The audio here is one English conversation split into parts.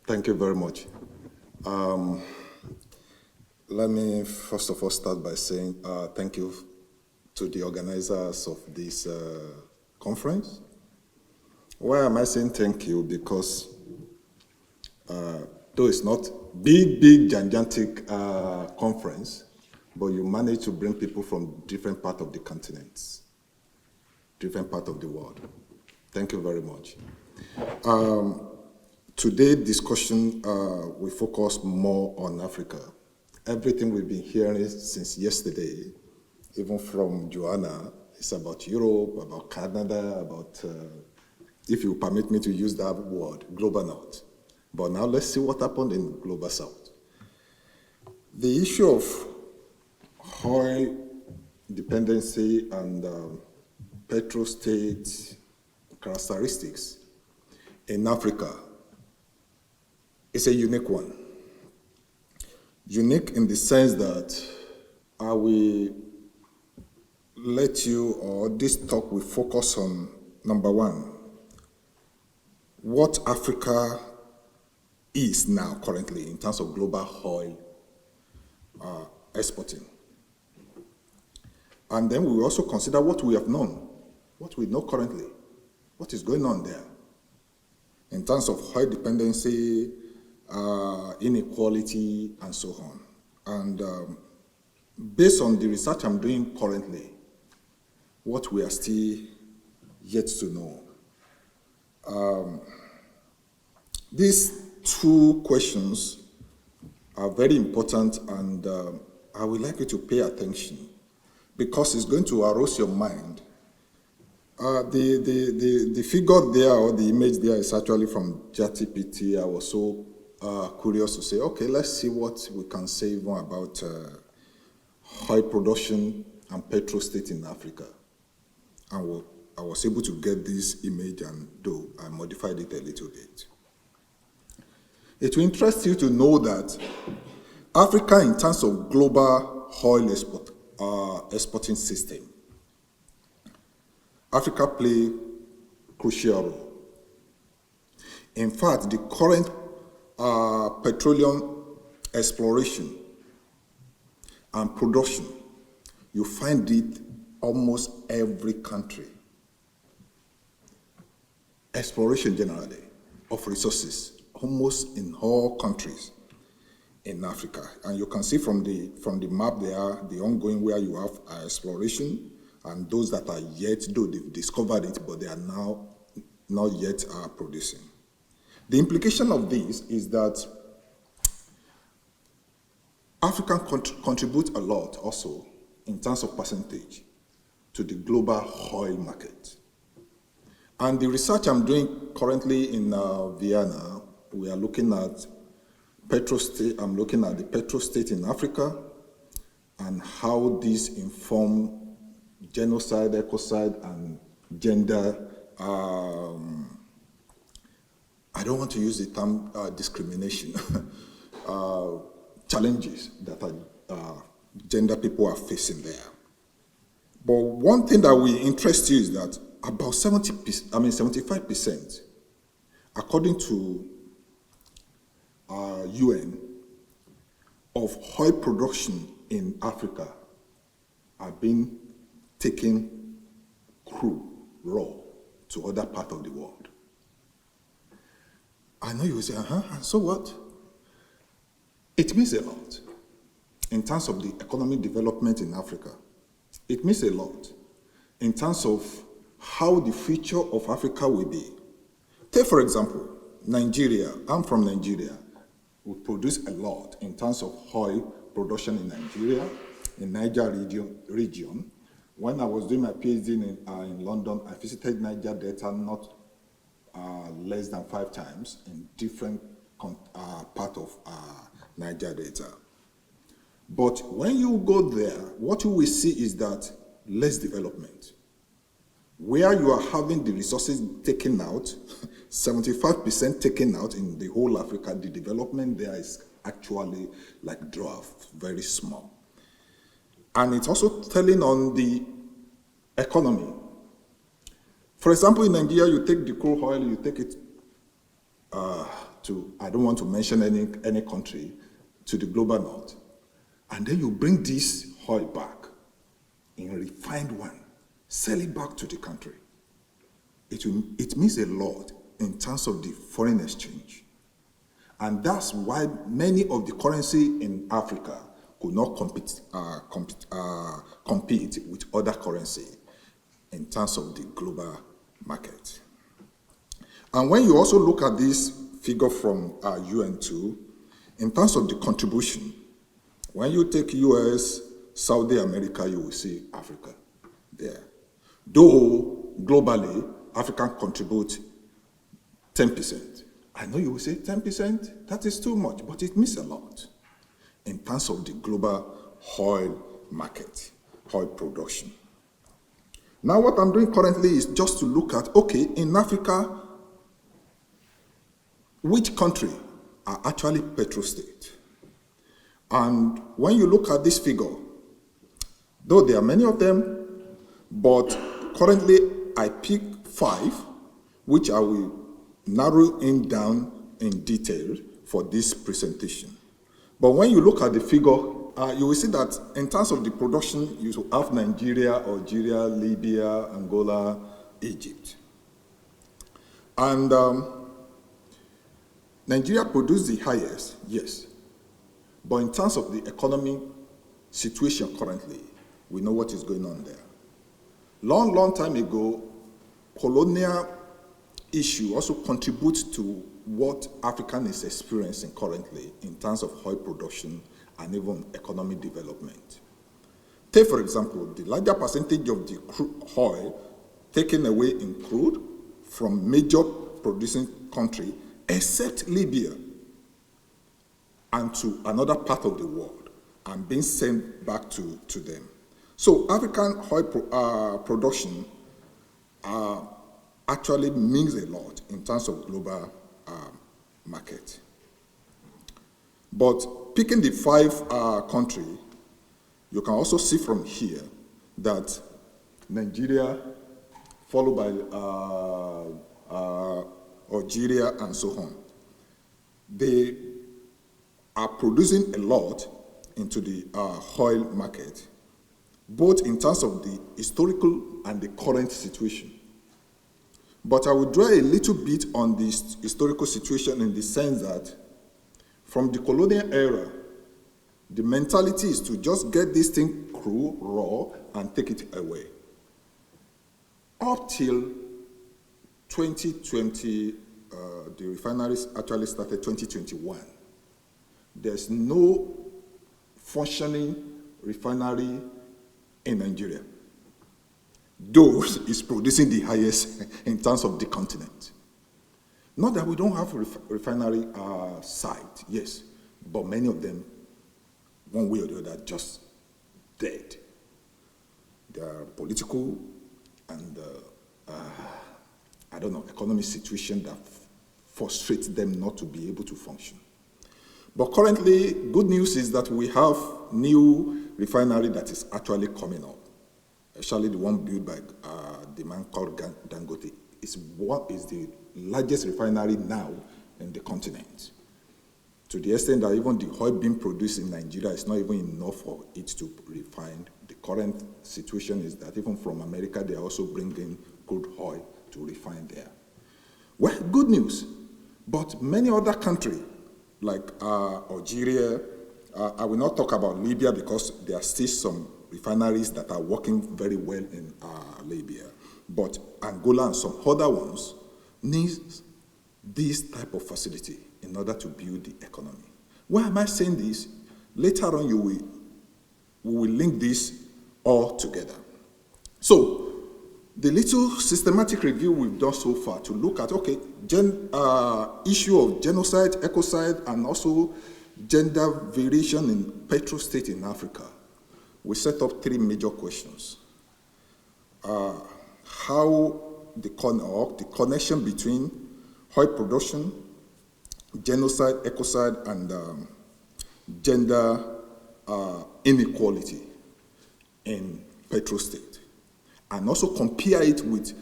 Thank you very much. Um, Let me first of all start by saying thank you to the organizers of this conference. Why am I saying thank you? Because though it's not big, gigantic conference, but you manage to bring people from different parts of the continents, different parts of the world. Thank you very much. Today's discussion will focus more on Africa. Everything we've been hearing since yesterday, even from Joanna, is about Europe, about Canada, about, if you permit me to use that word, global north. But now let's see what happened in global south. The issue of oil dependency and Petro-states characteristics in Africa is a unique one. Unique in the sense that I will let you, or this talk will focus on, number one, what Africa is now currently in terms of global oil exporting. And then we will also consider what we have known, what we know currently, what is going on there in terms of oil dependency, inequality, and so on. And based on the research I'm doing currently, what we are still yet to know. These two questions are very important, and I would like you to pay attention because it's going to arouse your mind. The figure there, or the image there, is actually from ChatGPT. I was so curious to say, okay, let's see what we can say more about oil production and petrostate in Africa. And I was able to get this image, and though I modified it a little bit. It will interest you to know that Africa, in terms of global oil exporting system, Africa plays a crucial role. In fact, the current petroleum exploration and production, you find it almost every country. Exploration generally of resources, almost in all countries in Africa. And you can see from the map there, the ongoing where you have exploration, and those that are yet, though they've discovered it, but they are now not yet producing. The implication of this is that Africa contributes a lot also in terms of percentage to the global oil market. And the research I'm doing currently in Vienna, we are looking at petrostate. I'm looking at the petrostate in Africa and how these inform genocide, ecocide, and gender. I don't want to use the term discrimination. Challenges that gender people are facing there. But one thing that will interest you is that about 75%, according to UN, of oil production in Africa are being taken crude, raw, to other parts of the world. I know you will say, and so what? It means a lot in terms of the economic development in Africa. It means a lot in terms of how the future of Africa will be. Take, for example, Nigeria. I'm from Nigeria. We produce a lot in terms of oil production in Nigeria, in Niger region. When I was doing my PhD in London, I visited Niger Delta not less than 5 times in different part of Niger Delta. But when you go there, what you will see is that less development. Where you are having the resources taken out, 75% taken out in the whole Africa, the development there is actually like draft, very small. And it's also telling on the economy. For example, in Nigeria, you take the crude oil, you take it I don't want to mention any country, to the global north. And then you bring this oil back in refined one, sell it back to the country. It means a lot in terms of the foreign exchange. And that's why many of the currency in Africa could not compete with other currency in terms of the global market. And when you also look at this figure from UN2, in terms of the contribution, when you take US, Saudi America, you will see Africa there. Though globally, Africa contribute 10%. I know you will say 10%, that is too much, but it means a lot in terms of the global oil market, oil production. Now what I'm doing currently is just to look at, okay, in Africa, which country are actually petrostate? And when you look at this figure, though there are many of them, but currently I pick 5, which I will narrow in down in detail for this presentation. But when you look at the figure, you will see that in terms of the production, you have Nigeria, Algeria, Libya, Angola, Egypt. And Nigeria produced the highest, yes. But in terms of the economic situation currently, we know what is going on there. Long time ago, colonial issue also contributes to what Africa is experiencing currently in terms of oil production and even economic development. Take, for example, the larger percentage of the crude oil taken away in crude from major producing country, except Libya, and to another part of the world, and being sent back to them. So African oil production actually means a lot in terms of global market. But picking the 5 countries, you can also see from here that Nigeria, followed by Algeria and so on, they are producing a lot into the oil market, both in terms of the historical and the current situation. But I will draw a little bit on this historical situation in the sense that from the colonial era, the mentality is to just get this thing crude, raw, and take it away. Up till 2020, the refineries actually started 2021. There's no functioning refinery in Nigeria, though it's producing the highest in terms of the continent. Not that we don't have refinery site, yes, but many of them, one way or the other, just dead. There are political and, economic situation that frustrates them not to be able to function. But currently, good news is that we have new refinery that is actually coming up. Actually, the one built by the man called Dangote is the largest refinery now in the continent. To the extent that even the oil being produced in Nigeria is not even enough for it to refine. The current situation is that even from America, they are also bringing crude oil to refine there. Well, good news. But many other countries, like Algeria, I will not talk about Libya because there are still some refineries that are working very well in Libya. But Angola and some other ones need this type of facility in order to build the economy. Why am I saying this? Later on, we will link this all together. So, the little systematic review we've done so far to look at, okay, issue of genocide, ecocide, and also gender variation in petro-states in Africa. We set up 3 major questions. How the connection between oil production, genocide, ecocide, and gender inequality in petro-state, and also compare it with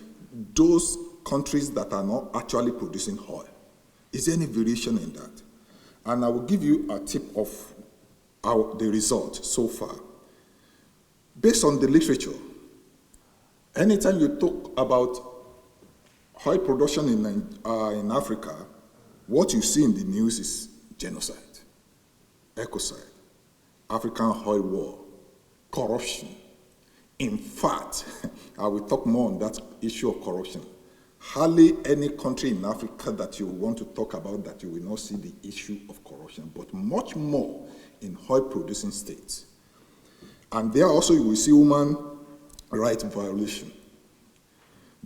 those countries that are not actually producing oil. Is there any variation in that? And I will give you a tip of the result so far. Based on the literature, anytime you talk about oil production in Africa, what you see in the news is genocide, ecocide, African oil war, corruption. In fact, I will talk more on that issue of corruption. Hardly any country in Africa that you want to talk about that you will not see the issue of corruption, but much more in oil-producing states. And there also you will see human rights violation,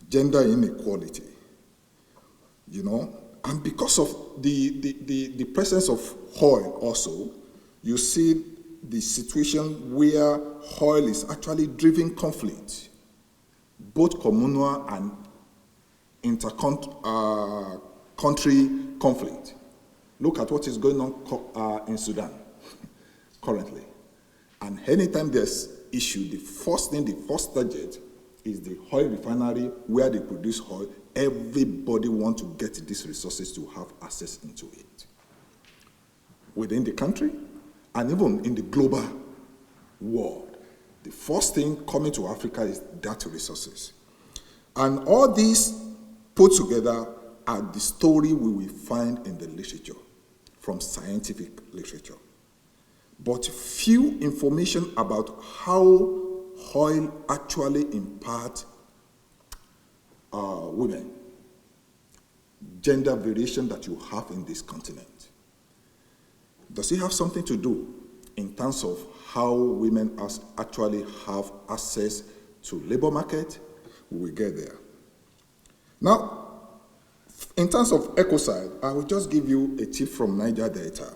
gender inequality, you know. And because of the presence of oil also, you see the situation where oil is actually driving conflict, both communal and inter-country conflict. Look at what is going on in Sudan currently. And anytime there's issue, the first target is the oil refinery where they produce oil. Everybody wants to get these resources to have access into it. Within the country and even in the global world, the first thing coming to Africa is that resources. And all these put together are the story we will find in the literature, from scientific literature. But few information about how oil actually impacts women, gender variation that you have in this continent. Does it have something to do in terms of how women actually have access to labor market? We will get there. Now, in terms of ecocide, I will just give you a tip from Niger Delta.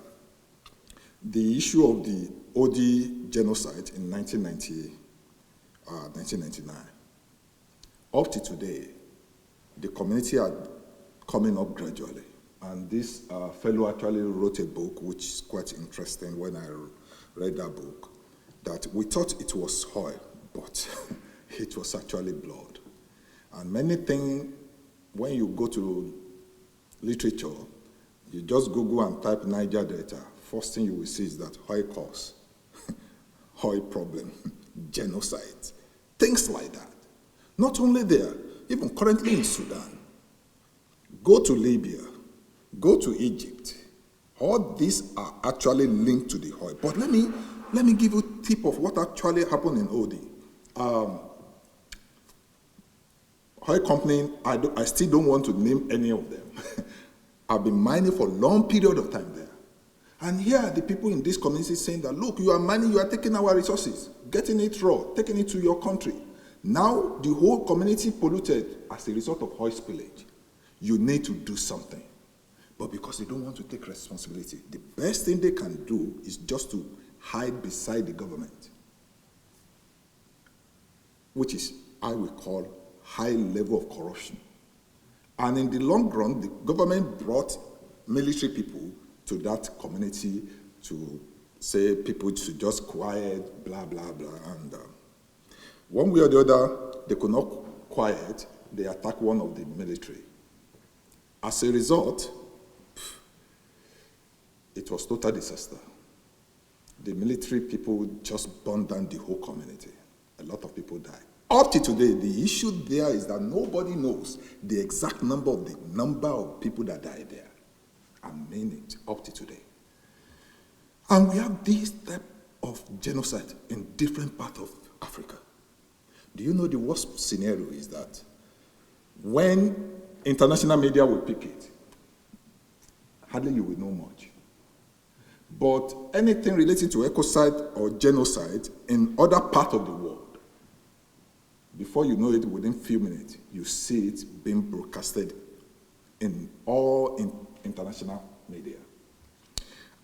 The issue of the OD genocide in 1999. Up to today, the community are coming up gradually. And this fellow actually wrote a book, which is quite interesting when I read that book, that we thought it was oil, but it was actually blood. And many things, when you go to literature, you just Google and type Niger Delta. First thing you will see is that oil cause, oil problem, genocide, things like that. Not only there, even currently in Sudan, go to Libya, go to Egypt. All these are actually linked to the oil. But let me give you a tip of what actually happened in OD. Oil company, I still don't want to name any of them. I've been mining for a long period of time there. And here are the people in this community saying that, look, you are mining, you are taking our resources, getting it raw, taking it to your country. Now the whole community polluted as a result of oil spillage. You need to do something. But because they don't want to take responsibility, the best thing they can do is just to hide beside the government, which is, I will call, high level of corruption. And in the long run, the government brought military people to that community to say people should just quiet, blah, blah, blah. And one way or the other, they could not quiet. They attacked one of the military. As a result, it was total disaster. The military people just burned down the whole community. A lot of people died. Up to today, the issue there is that nobody knows the exact number of people that died there. I mean it, up to today. And we have this type of genocide in different parts of Africa. Do you know the worst scenario is that when international media will pick it, hardly you will know much. But anything related to ecocide or genocide in other parts of the world, before you know it, within a few minutes, you see it being broadcasted in all international media.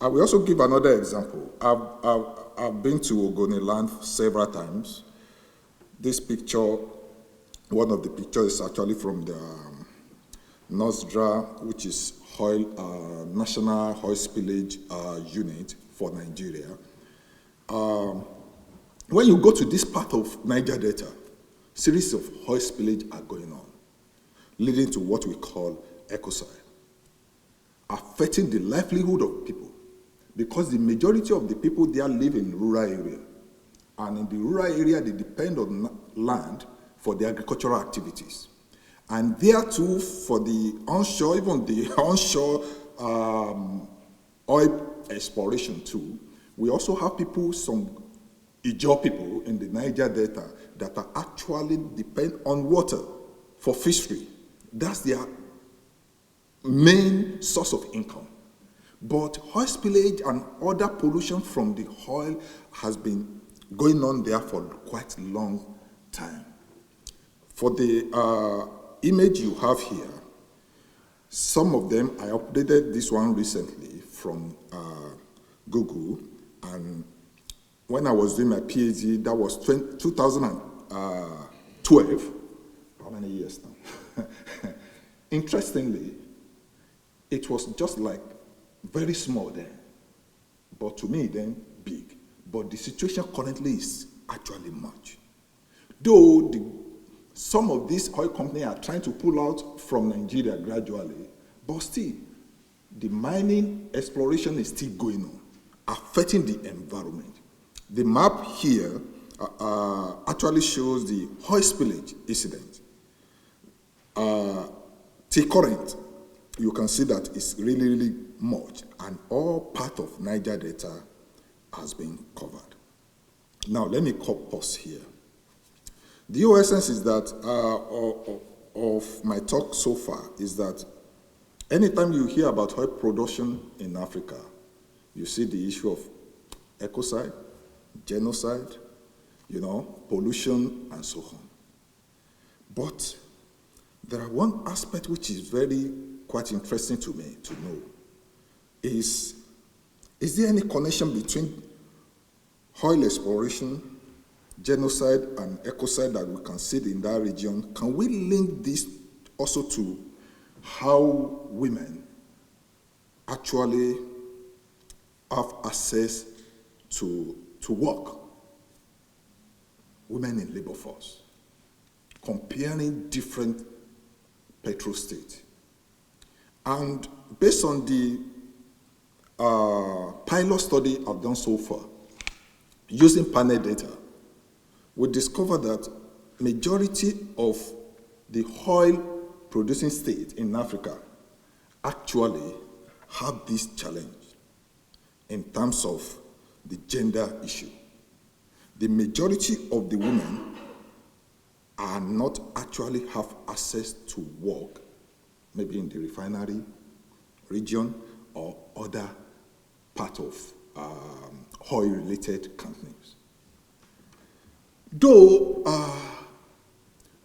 I will also give another example. I've been to Ogoniland several times. This picture, one of the pictures is actually from the NOSDRA, which is National Oil Spillage Unit for Nigeria. When you go to this part of Niger Delta, series of oil spillage are going on, leading to what we call ecocide. affecting the livelihood of people, because the majority of the people there live in rural area. And in the rural area, they depend on land for their agricultural activities. And there too, for the onshore, even the onshore oil exploration too, we also have people, some Ijaw people in the Niger Delta that are actually depend on water for fishery. That's their main source of income. But oil spillage and other pollution from the oil has been going on there for quite a long time. For the image you have here, some of them, I updated this one recently from Google, and when I was doing my PhD, that was 2012. How many years now? Interestingly, it was just like very small then, but to me then big. But the situation currently is actually much. Though some of these oil companies are trying to pull out from Nigeria gradually, but still, the mining exploration is still going on, affecting the environment. The map here actually shows the oil spillage incident. Till current, you can see that it's really, really much, and all part of Niger Delta has been covered. Now, let me pause here. The whole essence is that, of my talk so far, is that anytime you hear about oil production in Africa, you see the issue of ecocide, genocide, pollution, and so on. But there are one aspect which is very quite interesting to me to know. Is there any connection between oil exploration, genocide, and ecocide that we can see in that region? Can we link this also to how women actually have access to work? Women in labor force, comparing different Petro-states. And based on the pilot study I've done so far, using panel data, we discovered that majority of the oil producing states in Africa actually have this challenge in terms of the gender issue. The majority of the women are not actually have access to work, maybe in the refinery region or other part of oil-related companies. Though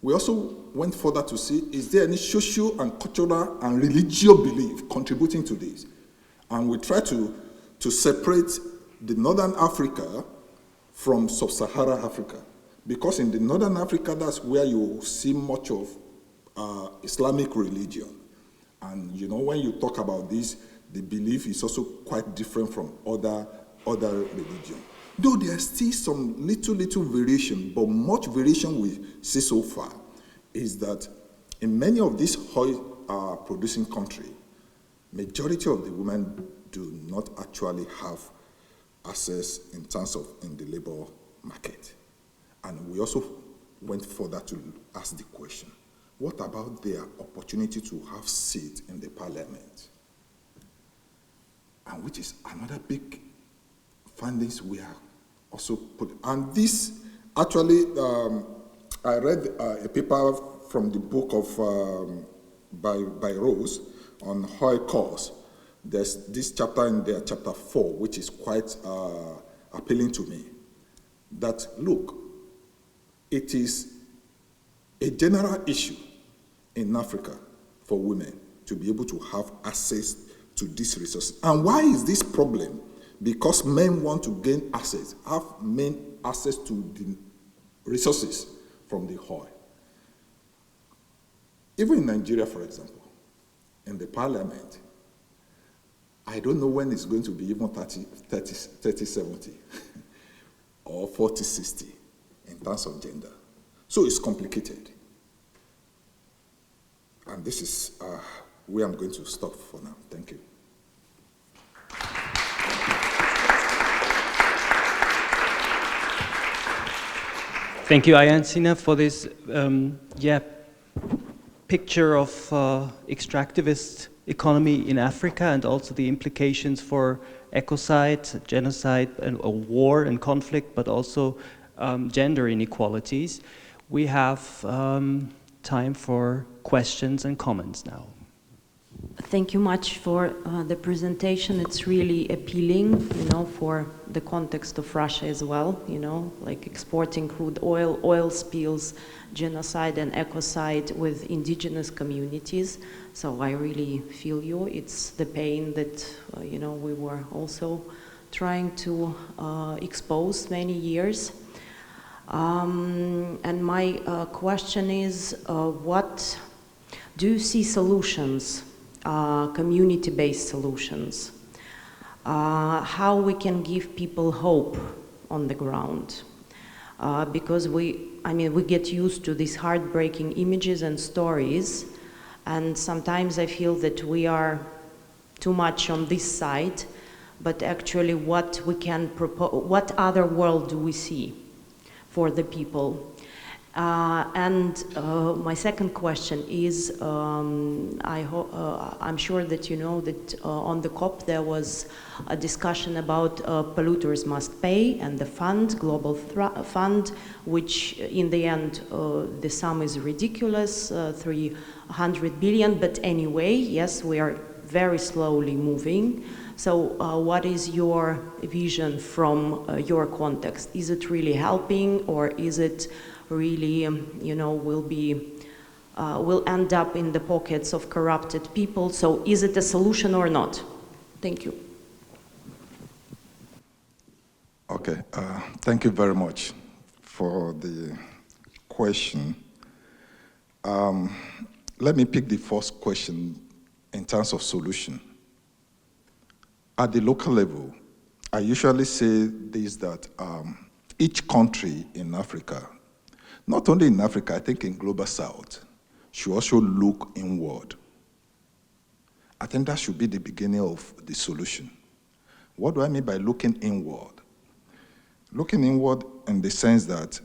we also went further to see, is there any social and cultural and religious belief contributing to this? And we try to separate the Northern Africa from Sub-Saharan Africa. Because in the Northern Africa, that's where you see much of Islamic religion. And when you talk about this, the belief is also quite different from other religions. Though there are still some little variation, but much variation we see so far is that in many of these oil producing countries, majority of the women do not actually have access in terms of in the labor market. And we also went further to ask the question, what about their opportunity to have seat in the parliament? And which is another big findings we are also put. And this, actually, I read a paper from the book of, by Rose on oil costs. There's this chapter in there, chapter 4, which is quite appealing to me. That, look, it is a general issue in Africa for women to be able to have access to these resources. And why is this problem? Because men want to gain access, have men access to the resources from the oil. Even in Nigeria, for example, in the parliament, I don't know when it's going to be even 30-70 or 40-60 in terms of gender. So it's complicated. And this is where I'm going to stop for now. Thank you. Thank you, Ayansina, for this picture of extractivist economy in Africa and also the implications for ecocide, genocide, and war and conflict, but also gender inequalities. We have time for questions and comments now. Thank you much for the presentation. It's really appealing, for the context of Russia as well, like exporting crude oil spills, genocide and ecocide with indigenous communities. So I really feel you. It's the pain that, we were also trying to expose many years. And my question is, what do you see solutions? Community-based solutions, how we can give people hope on the ground, because we get used to these heartbreaking images and stories, and sometimes I feel that we are too much on this side, but actually what we can propose, what other world do we see for the people? And my second question is, I'm sure that you know that on the COP there was a discussion about polluters must pay and the fund, global fund, which in the end the sum is ridiculous, 300 billion, but anyway, yes, we are very slowly moving. So what is your vision from your context? Is it really helping, or is it really, will end up in the pockets of corrupted people? So is it a solution or not? Thank you. Okay, thank you very much for the question. Let me pick the first question in terms of solution. At the local level, I usually say this, that each country in Africa, not only in Africa, I think in Global South, should also look inward. I think that should be the beginning of the solution. What do I mean by looking inward? Looking inward in the sense that,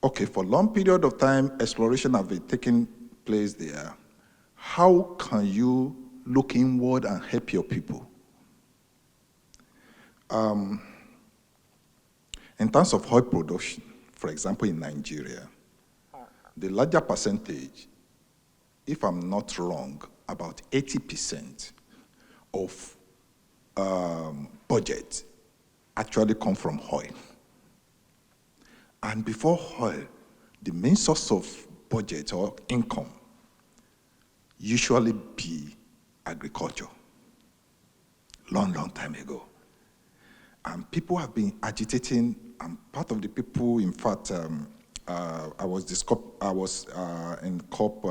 okay, for a long period of time, exploration has been taking place there. How can you look inward and help your people? In terms of oil production, for example, in Nigeria, the larger percentage, if I'm not wrong, about 80% of budget actually come from oil. And before oil, the main source of budget or income usually be agriculture, long time ago. And people have been agitating. I'm part of the people, in fact, I was in COP,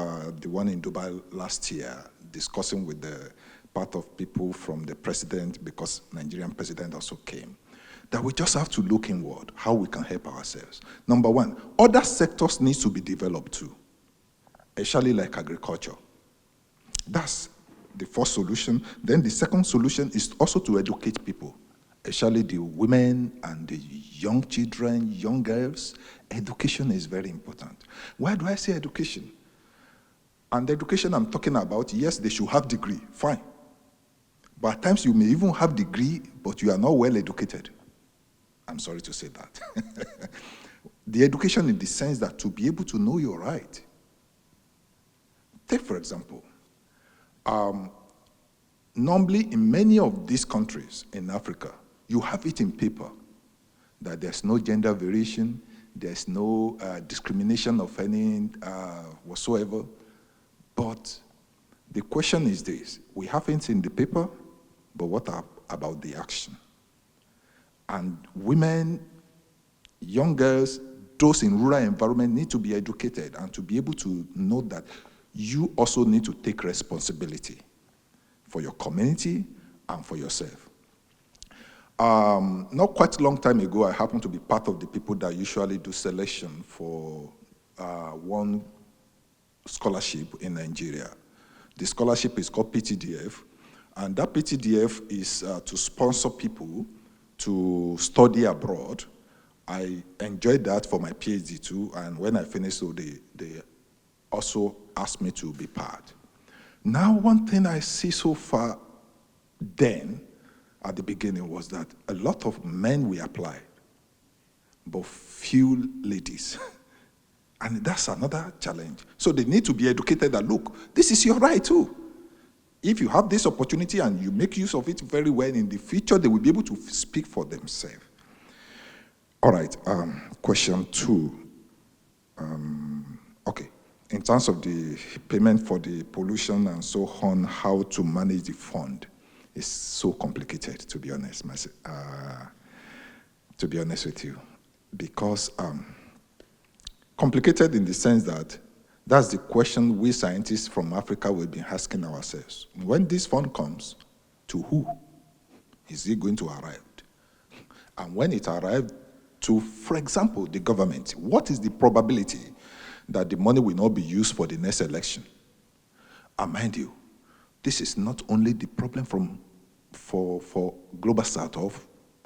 the one in Dubai last year, discussing with the part of people from the president, because Nigerian president also came, that we just have to look inward, how we can help ourselves. Number one, other sectors need to be developed too, especially like agriculture. That's the first solution. Then the second solution is also to educate people, especially the women and the young children, young girls. Education is very important. Why do I say education? And the education I'm talking about, yes, they should have degree, fine. But at times you may even have degree, but you are not well educated. I'm sorry to say that. The education in the sense that to be able to know your right. Take, for example, normally in many of these countries in Africa, you have it in paper that there's no gender variation, there's no discrimination of any whatsoever. But the question is this: we have it in the paper, but what about the action? And women, young girls, those in rural environment need to be educated and to be able to know that you also need to take responsibility for your community and for yourself. Not quite a long time ago, I happened to be part of the people that usually do selection for one scholarship in Nigeria. The scholarship is called PTDF, and that PTDF is to sponsor people to study abroad I enjoyed that for my PhD too, and when I finished, so they also asked me to be part. Now, one thing I see so far then, at the beginning, was that a lot of men we applied, but few ladies. And that's another challenge. So they need to be educated that, look, this is your right too. If you have this opportunity and you make use of it very well in the future, they will be able to speak for themselves. All right, question 2. Okay, in terms of the payment for the pollution and so on, how to manage the fund is so complicated, to be honest, with you. Because complicated in the sense that that's the question we scientists from Africa will be asking ourselves. When this fund comes, to who is it going to arrive? And when it arrives to, for example, the government, what is the probability that the money will not be used for the next election? And mind you, this is not only the problem for Global South or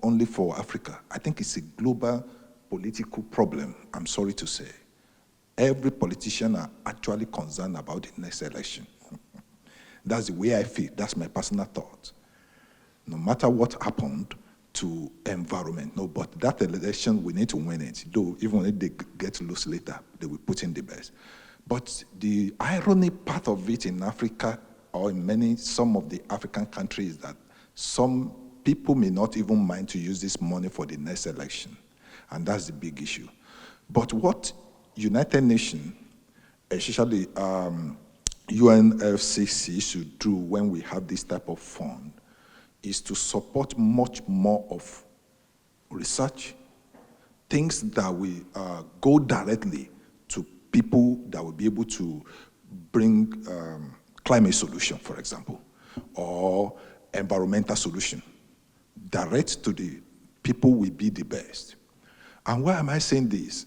only for Africa. I think it's a global political problem, I'm sorry to say. Every politician are actually concerned about the next election. That's the way I feel. That's my personal thought. No matter what happened to environment, no, but that election, we need to win it. Though, even if they get to lose later, they will put in the best. But the ironic part of it in Africa, or in some of the African countries, is that some people may not even mind to use this money for the next election. And that's the big issue. But what United Nations, especially UNFCCC, should do when we have this type of fund is to support much more of research, things that will go directly to people that will be able to bring climate solution, for example, or environmental solution. Direct to the people will be the best. And why am I saying this?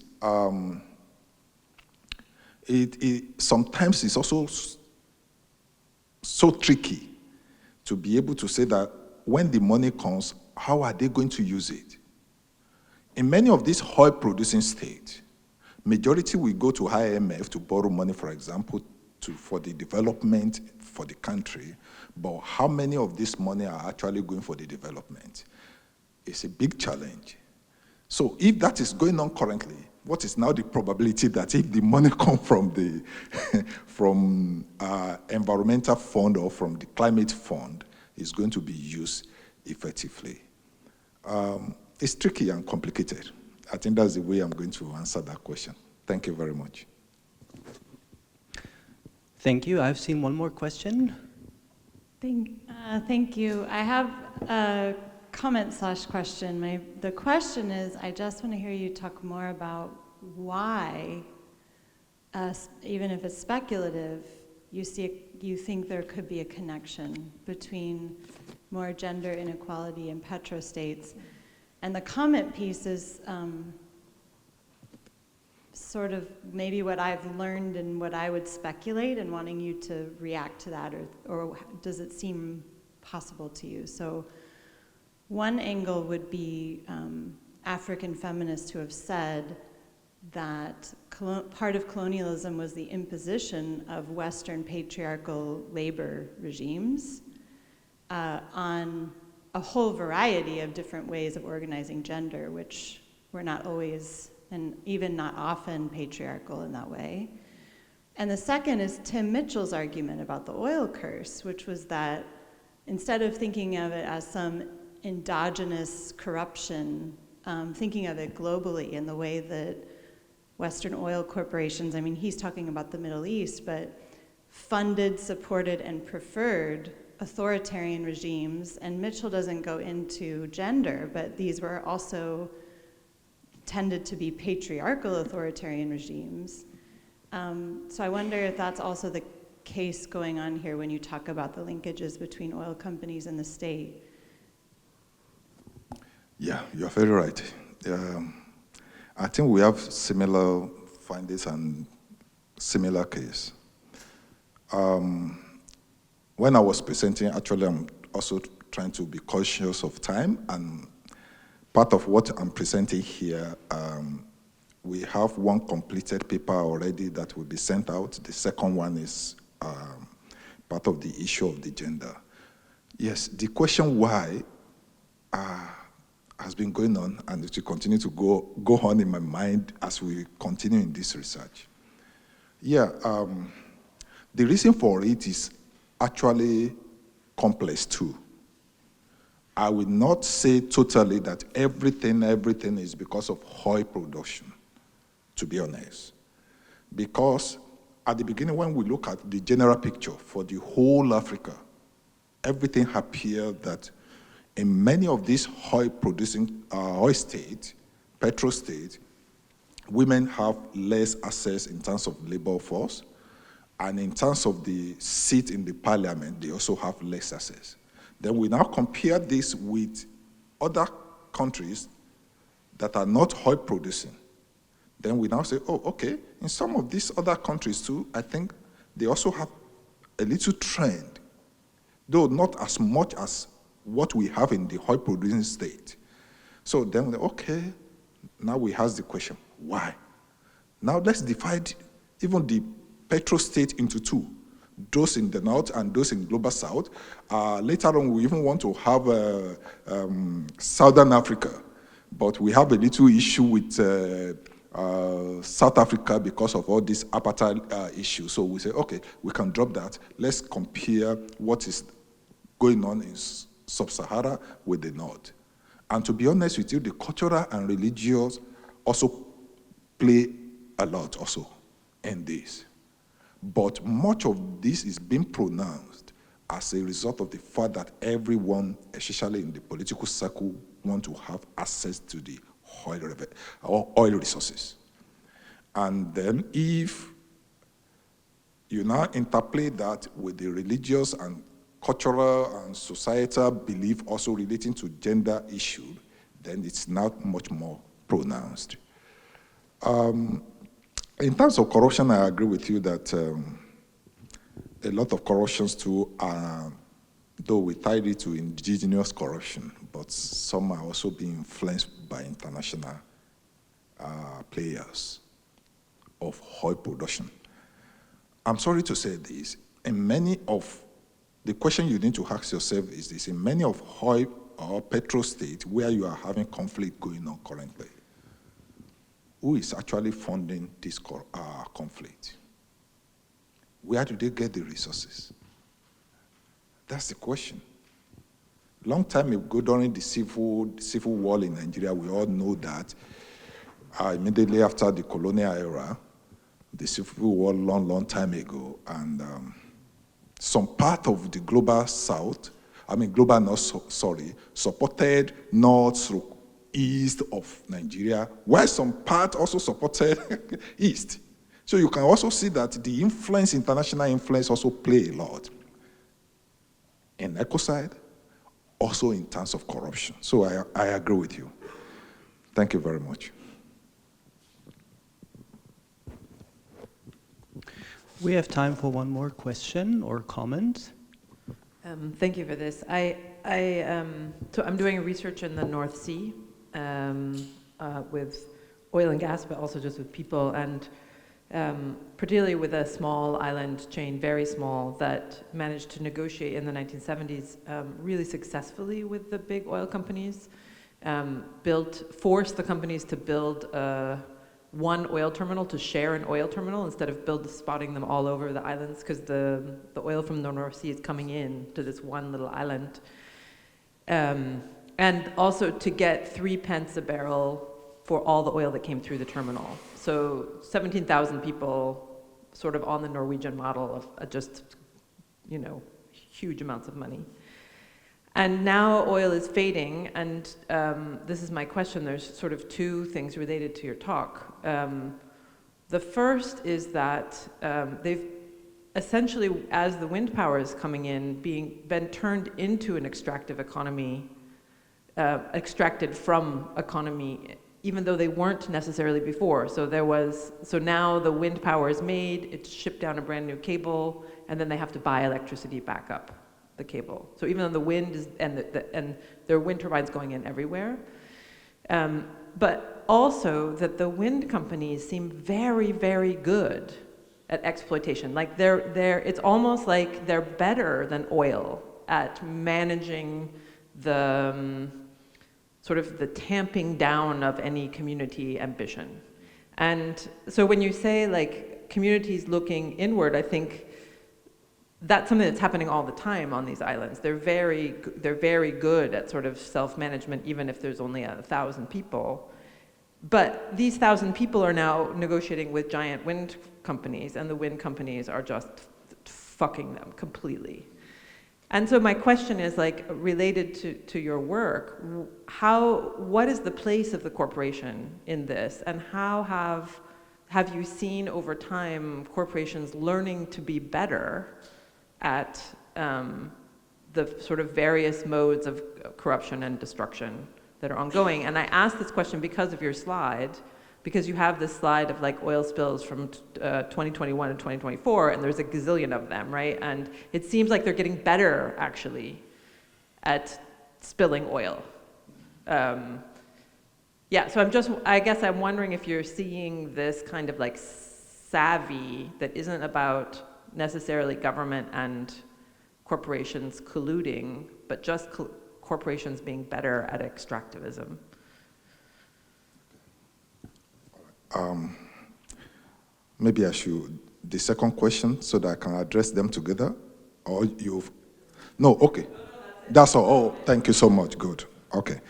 Sometimes it's also so tricky to be able to say that when the money comes, how are they going to use it? In many of these oil-producing states, majority will go to IMF to borrow money, for example, for the development for the country, but how many of this money are actually going for the development? It's a big challenge. So if that is going on currently, what is now the probability that if the money comes from the environmental fund or from the climate fund is going to be used effectively? It's tricky and complicated. I think that's the way I'm going to answer that question. Thank you very much. Thank you. I've seen one more question. Thank you. I have a comment/question. The question is, I just want to hear you talk more about why, even if it's speculative, you think there could be a connection between more gender inequality and petrostates. And the comment piece is sort of maybe what I've learned and what I would speculate, and wanting you to react to that, or does it seem possible to you? So one angle would be African feminists who have said that part of colonialism was the imposition of Western patriarchal labor regimes on a whole variety of different ways of organizing gender, which were not always, and even not often, patriarchal in that way. And the second is Tim Mitchell's argument about the oil curse, which was that instead of thinking of it as some endogenous corruption, thinking of it globally in the way that Western oil corporations, I mean, he's talking about the Middle East, but funded, supported, and preferred authoritarian regimes. And Mitchell doesn't go into gender, but these were also tended to be patriarchal authoritarian regimes. So I wonder if that's also the case going on here when you talk about the linkages between oil companies and the state. Yeah, you're very right. I think we have similar findings and similar case. When I was presenting, actually I'm also trying to be cautious of time and part of what I'm presenting here, we have one completed paper already that will be sent out. The second one is part of the issue of the gender. Yes, the question why has been going on, and it will continue to go on in my mind as we continue in this research. Yeah, the reason for it is actually complex too. I will not say totally that everything is because of oil production, to be honest. Because at the beginning, when we look at the general picture for the whole Africa, everything appeared that in many of these oil-producing oil states, petro-states, women have less access in terms of labor force, and in terms of the seat in the parliament, they also have less access. Then we now compare this with other countries that are not oil producing. Then we now say, oh, okay, in some of these other countries too, I think they also have a little trend, though not as much as what we have in the oil producing state. So then, okay, now we ask the question, why? Now let's divide even the petro-state into two, those in the north and those in global south. Later on, we even want to have Southern Africa, but we have a little issue with South Africa because of all these apartheid issues. So we say, okay, we can drop that. Let's compare what is going on in Sub-Sahara with the north. And to be honest with you, the cultural and religious also play a lot also in this. But much of this is being pronounced as a result of the fact that everyone, especially in the political circle, want to have access to the oil resources. And then if you now interplay that with the religious and cultural and societal belief also relating to gender issue, then it's now much more pronounced. In terms of corruption, I agree with you that a lot of corruptions too are, though we tied it to indigenous corruption, but some are also being influenced by international players of oil production. I'm sorry to say this, in many of, the question you need to ask yourself is this, in many of oil or petro states where you are having conflict going on currently, who is actually funding this conflict? Where do they get the resources? That's the question. Long time ago, during the civil war in Nigeria, we all know that immediately after the colonial era, the civil war long time ago, and some part of the global south, global north, supported north through east of Nigeria, while some part also supported east. So you can also see that the influence, international influence, also play a lot in ecocide, also in terms of corruption. So I agree with you. Thank you very much. We have time for one more question or comment. Thank you for this. So I'm doing research in the North Sea with oil and gas, but also just with people, and particularly with a small island chain, very small, that managed to negotiate in the 1970s really successfully with the big oil companies, forced the companies to build one oil terminal, to share an oil terminal instead of spotting them all over the islands, because the oil from the North Sea is coming in to this one little island. And also to get 3 pence a barrel for all the oil that came through the terminal. So 17,000 people sort of on the Norwegian model of just, huge amounts of money. And now oil is fading, and this is my question. There's sort of two things related to your talk. The first is that they've essentially, as the wind power is coming in, been turned into an extractive economy, extracted from economy, even though they weren't necessarily before. So now the wind power is made, it's shipped down a brand new cable, and then they have to buy electricity back up the cable. So even though the wind is, and there are wind turbines going in everywhere, But also that the wind companies seem very, very good at exploitation. Like it's almost like they're better than oil at managing the sort of the tamping down of any community ambition. And so when you say like communities looking inward, I think that's something that's happening all the time on these islands. They're very good at sort of self-management, even if there's only 1,000 people. But these 1,000 people are now negotiating with giant wind companies, and the wind companies are just fucking them completely. And so my question is like related to your work, what is the place of the corporation in this, and how have you seen over time corporations learning to be better at the sort of various modes of corruption and destruction that are ongoing? And I ask this question because of your slide, because you have this slide of like oil spills from 2021 to 2024, and there's a gazillion of them, right? And it seems like they're getting better, actually, at spilling oil. Yeah, so I guess I'm wondering if you're seeing this kind of like savvy that isn't about necessarily government and corporations colluding, but just corporations being better at extractivism. Maybe I should, the second question, so that I can address them together? Or no, okay. That's all. Oh, thank you so much. Good. Okay.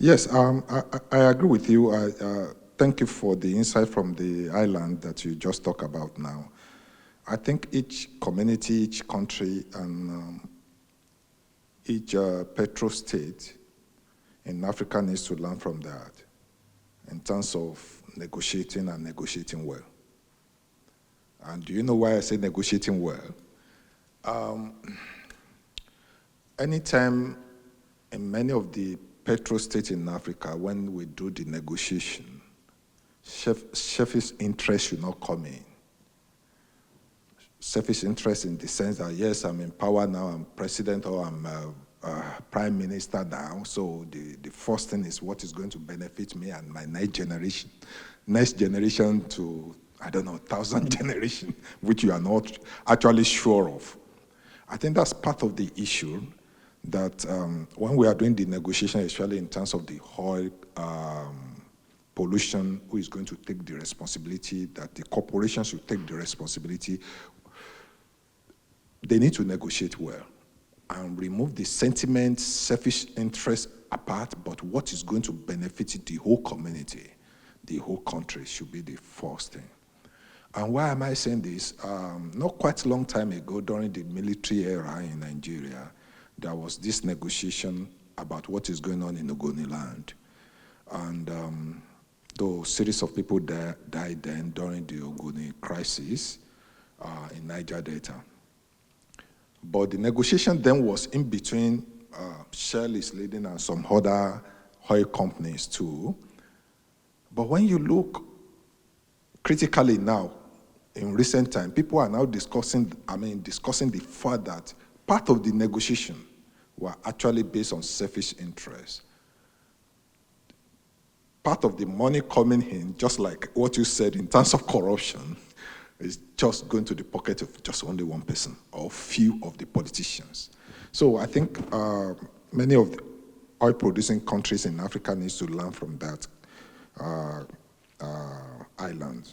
Yes, I agree with you. Thank you for the insight from the island that you just talked about now. I think each community, each country, and each petro-state in Africa needs to learn from that in terms of negotiating and negotiating well. And do you know why I say negotiating well? Anytime in many of the petro-states in Africa, when we do the negotiation, selfish interest should not come in. Selfish interest in the sense that, yes, I'm in power now, I'm president, or I'm prime minister now, so the first thing is what is going to benefit me and my next generation to, I don't know, 1,000 generation, which you are not actually sure of. I think that's part of the issue that when we are doing the negotiation, especially in terms of the oil pollution, who is going to take the responsibility, that the corporations should take the responsibility, they need to negotiate well and remove the sentiment, selfish interest apart, but what is going to benefit the whole community, the whole country should be the first thing. And why am I saying this? Not quite a long time ago, during the military era in Nigeria, there was this negotiation about what is going on in Ogoniland. And though a series of people died then during the Ogoni crisis in Niger Delta. But the negotiation then was in between Shell is leading and some other oil companies too. But when you look critically now, in recent time, people are now discussing the fact that part of the negotiation were actually based on selfish interests. Part of the money coming in, just like what you said in terms of corruption, is just going to the pocket of just only one person or few of the politicians. So I think many of the oil-producing countries in Africa needs to learn from that island.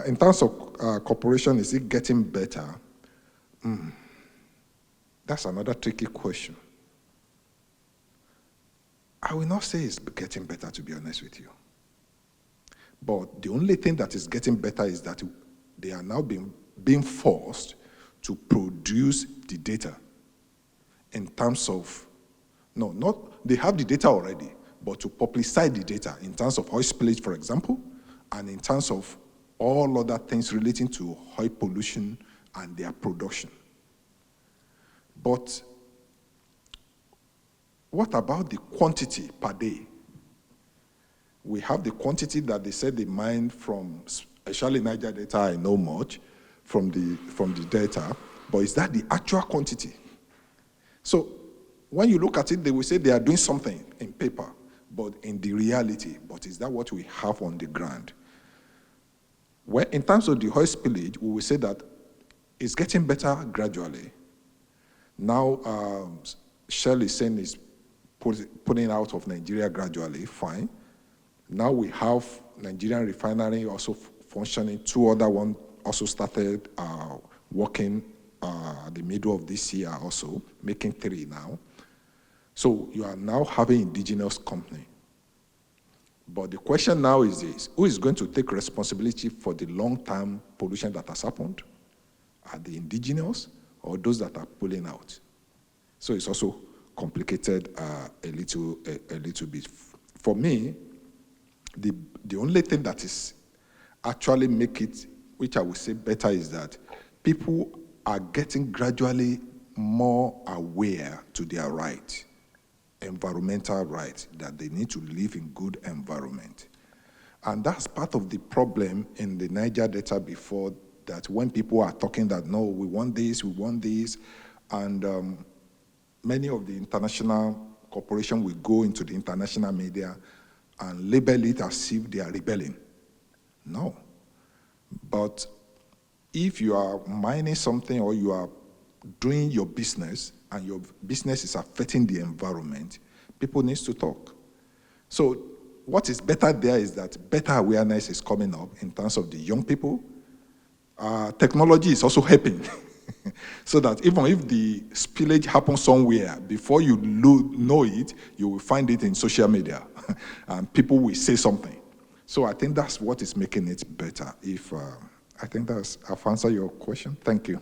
In terms of cooperation, is it getting better? That's another tricky question. I will not say it's getting better, to be honest with you. But the only thing that is getting better is that they are now being forced to produce the data in terms of, they have the data already, but to publicize the data in terms of oil spillage, for example, and in terms of all other things relating to oil pollution and their production. But what about the quantity per day? We have the quantity that they said they mined from, especially Niger Delta, I know much from the data, but is that the actual quantity? So when you look at it, they will say they are doing something in paper, but in the reality, but is that what we have on the ground? Well, in terms of the oil spillage, we will say that it's getting better gradually. Now, Shell is saying it's putting out of Nigeria gradually, fine. Now we have Nigerian refinery also functioning. Two other ones also started working the middle of this year also, making 3 now. So you are now having indigenous company. But the question now is this: who is going to take responsibility for the long-term pollution that has happened? Are the indigenous or those that are pulling out? So it's also complicated a little bit. For me, the only thing that is actually make it, which I would say better, is that people are getting gradually more aware to their right, environmental right, that they need to live in good environment. And that's part of the problem in the Niger Delta before, that when people are talking that, no, we want this, and many of the international corporations will go into the international media and label it as if they are rebelling. No. But if you are mining something or you are doing your business and your business is affecting the environment, people need to talk. So what is better there is that better awareness is coming up in terms of the young people. Technology is also helping. So that even if the spillage happens somewhere, before you know it, you will find it in social media, and people will say something. So I think that's what is making it better. I think I've answered your question. Thank you.